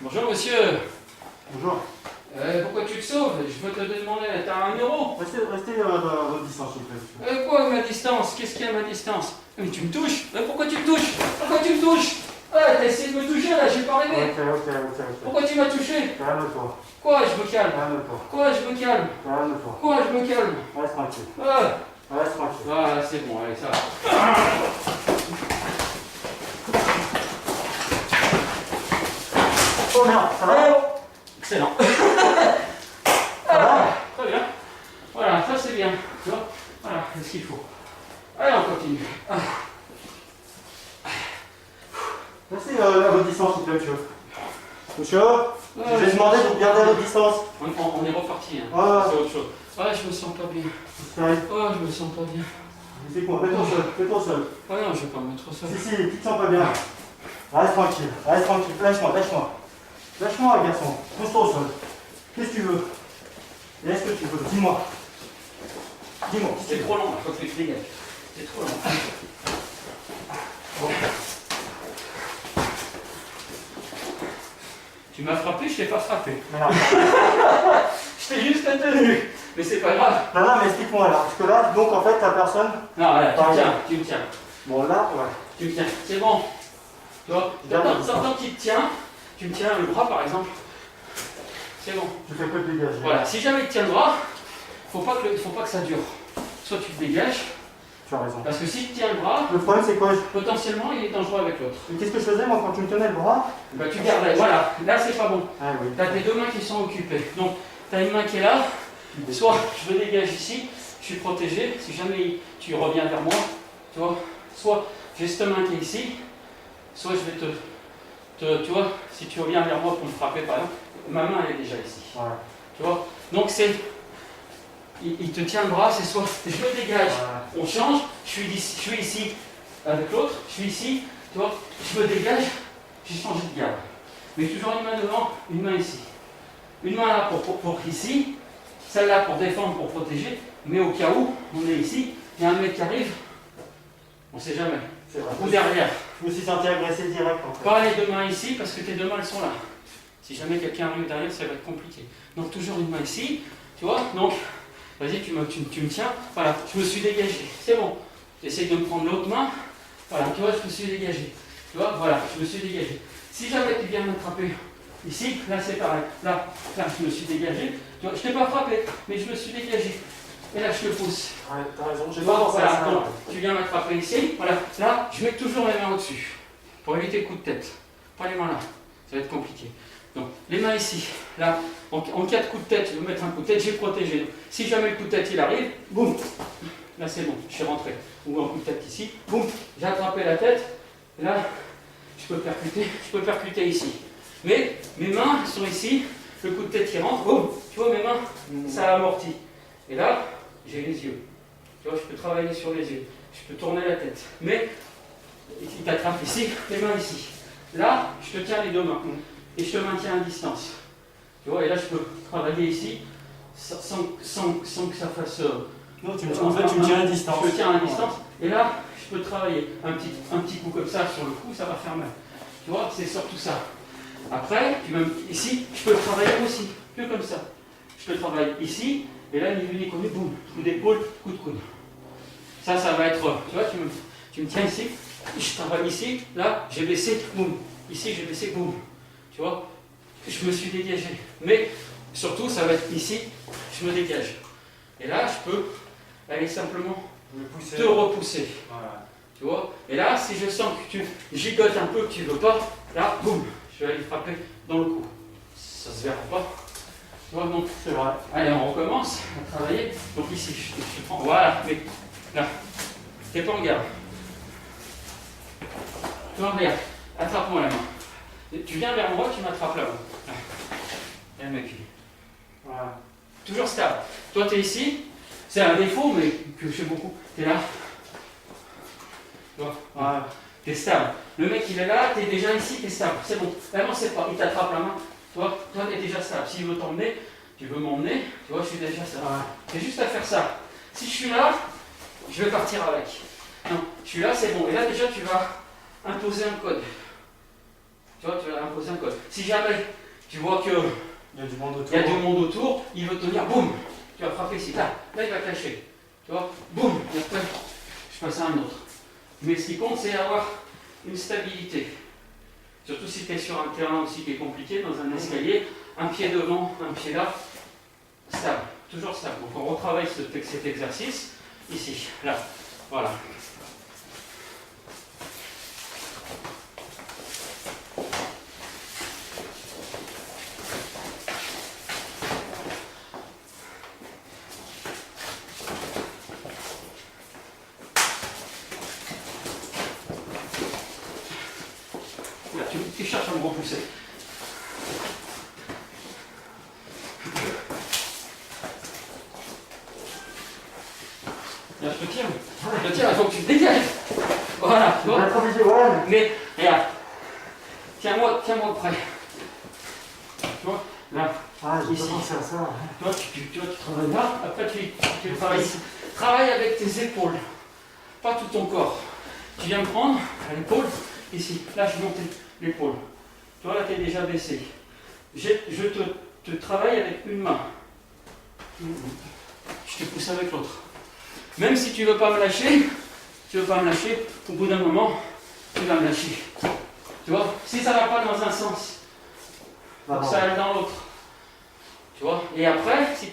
Bonjour monsieur. Bonjour. Pourquoi tu te sauves? Je veux te demander, t'as 1 euro? Restez à votre distance, s'il vous plaît. Quoi ma distance? Qu'est-ce qu'il y a à ma distance? Mais tu me touches? Pourquoi tu me touches? Pourquoi tu me touches? T'as essayé de me toucher là, j'ai pas rêvé. Ok. Pourquoi tu m'as touché? Calme-toi. Quoi, je me calme? Calme-toi. Quoi, je me calme? Calme-toi. Quoi, je me calme? Reste tranquille. Reste tranquille. Voilà, c'est bon, allez, ça va. Oh merde, ça va? Excellent. Ça va? Très bien. Voilà, ça c'est bien. Tu vois? Voilà, c'est ce qu'il faut. Allez, on continue. Restez à votre distance, s'il vous plaît, monsieur. Monsieur, je vous ai demandé de vous garder à votre distance. On est reparti, hein. Ah. C'est autre chose. Je me sens pas bien. Je me sens pas bien. Explique-moi, fais-toi seul. Non, je vais pas me mettre au sol. Si, tu te sens pas bien. Reste tranquille, lâche-moi. Lâche-moi, garçon. Pose-toi au sol. Qu'est-ce que tu veux? Et est-ce que tu veux? Dis-moi. C'est trop long, il faut que tu te dégages. C'est trop long. Bon. Tu m'as frappé, je t'ai pas frappé. Mais non. Je t'ai juste tenu. Mais c'est pas grave. Non, mais explique-moi alors. Parce que là, donc en fait, la personne. Non, là, tu me tiens. Bon, là, ouais. Tu me tiens. C'est bon. Tu vois, tant qu'il te tient, tu me tiens le bras par exemple. C'est bon. Tu fais que te dégager. Voilà, si jamais il te tient le bras, faut pas que ça dure. Soit tu te dégages, Tu as raison. parce que si tu tiens le bras, Le problème, c'est quoi? potentiellement il est dangereux avec l'autre. Qu'est-ce que je faisais, moi, quand tu me tenais le bras? Tu gardais, voilà, là c'est pas bon. Ah oui. Tu as tes 2 mains qui sont occupées. Donc tu as une main qui est là, soit je me dégage ici, je suis protégé, si jamais tu reviens vers moi, tu vois, soit j'ai cette main qui est ici, soit je vais tu vois, si tu reviens vers moi pour me frapper par exemple, ma main elle est déjà ici. Ouais. Tu vois, donc c'est, il te tient le bras, c'est soit je me dégage, on change, je suis ici avec l'autre, je suis ici, tu vois, je me dégage, j'ai changé de garde. Mais toujours une main devant, une main ici. Une main là pour ici, celle-là pour défendre, pour protéger, mais au cas où on est ici, il y a un mec qui arrive, on ne sait jamais. C'est vrai. Ou derrière. Je me suis senti agressé direct en fait. Pas les 2 mains ici parce que tes 2 mains elles sont là. Si jamais quelqu'un arrive derrière, ça va être compliqué. Donc toujours une main ici, tu vois. Donc, vas-y, tu me tiens. Voilà, je me suis dégagé. C'est bon. J'essaye de me prendre l'autre main. Voilà, tu vois, je me suis dégagé. Tu vois, voilà, je me suis dégagé. Si jamais tu viens m'attraper ici, là c'est pareil. Là, je me suis dégagé. Tu vois, je t'ai pas frappé, mais je me suis dégagé. Et là, je te pousse. Ouais, t'as raison. J'ai Tu pas vois, pensé à voilà, ça. donc, tu viens m'attraper ici. Voilà, là, je mets toujours les mains au-dessus. Pour éviter le coup de tête. Pas les mains là. Ça va être compliqué. Donc, les mains ici. Là, en cas de coup de tête, je vais mettre un coup de tête, j'ai protégé. Donc, si jamais le coup de tête il arrive, boum. Là, c'est bon, je suis rentré. Ou un coup de tête ici, boum. J'ai attrapé la tête. Là, je peux percuter ici. Mais mes mains sont ici. Le coup de tête qui rentre, boum. Tu vois, mes mains, ça amortit. Et là, j'ai les yeux. Tu vois, je peux travailler sur les yeux. Je peux tourner la tête. Mais, il t'attrape ici, les mains ici. Là, je te tiens les 2 mains. Et je te maintiens à distance. Tu vois, et là, je peux travailler ici sans que ça fasse. Non, en fait, tu me tiens à distance. Je te tiens à distance. Et là, je peux travailler un petit coup comme ça sur le cou, ça va faire mal. Tu vois, c'est surtout ça. Après, ici, je peux travailler aussi, que comme ça. Je peux travailler ici, et là, ni vu ni connu, boum, coup d'épaule, coup de coude. Ça va être, tu vois, tu me tiens ici, je travaille ici, là, j'ai baissé, boum. Ici, j'ai baissé, boum. Tu vois, je me suis dégagé. Mais surtout, ça va être ici, je me dégage. Et là, je peux aller simplement te repousser. Voilà. Tu vois, et là, si je sens que tu gigotes un peu, que tu veux pas, là, boum, je vais aller frapper dans le cou. Ça se verra pas. Tu vois, donc, C'est vrai. allez, on recommence à travailler. Donc ici, je prends, voilà, mais là, t'es pas en garde. Tu vois, regarde, attrape-moi la main. Et tu viens vers moi, tu m'attrapes la main. Là. Et le mec, Voilà. toujours stable. Toi, t'es ici, c'est un défaut, mais que je fais beaucoup. T'es là. Tu vois, Ouais. t'es stable. Le mec, il est là, t'es déjà ici, t'es stable. C'est bon. Vraiment, c'est pas. Il t'attrape la main. Toi, t'es déjà stable. S'il veut t'emmener, tu veux m'emmener, tu vois, je suis déjà stable. Ouais. C'est juste à faire ça. Si je suis là, je vais partir avec. Non, je suis là, c'est bon. Et là, déjà, tu vas imposer un code. Tu vois, poser un code. Si jamais tu vois qu'il Il y a du monde autour. y a du monde autour, il veut tenir, boum, tu vas frapper ici. Là, il va te lâcher. Tu vois, boum, et après, je passe à un autre. Mais ce qui compte, c'est avoir une stabilité. Surtout si tu es sur un terrain aussi qui est compliqué, dans un escalier, un pied devant, un pied là, stable, toujours stable. Donc on retravaille cet exercice, ici, là, voilà. Là, tu cherches à me repousser. Là, je te tiens. Je te tiens, il faut que tu te dégages. Voilà, tu vois. Ouais. Mais, regarde. Tiens-moi près. Tu vois, là. Ah, j'ai Ici. pas pensé à ça. Toi, tu travailles là, après tu travailles ici. Travaille avec tes épaules, pas tout ton corps. Tu viens me prendre à l'épaule, ici. Là, je monte l'épaule. Toi, là, tu es déjà baissé. Je te travaille avec une main. Je te pousse avec l'autre. Même si tu ne veux pas me lâcher, au bout d'un moment, tu vas me lâcher. Tu vois, si ça ne va pas dans un sens, faut que ça aille dans l'autre. Tu vois, et après, si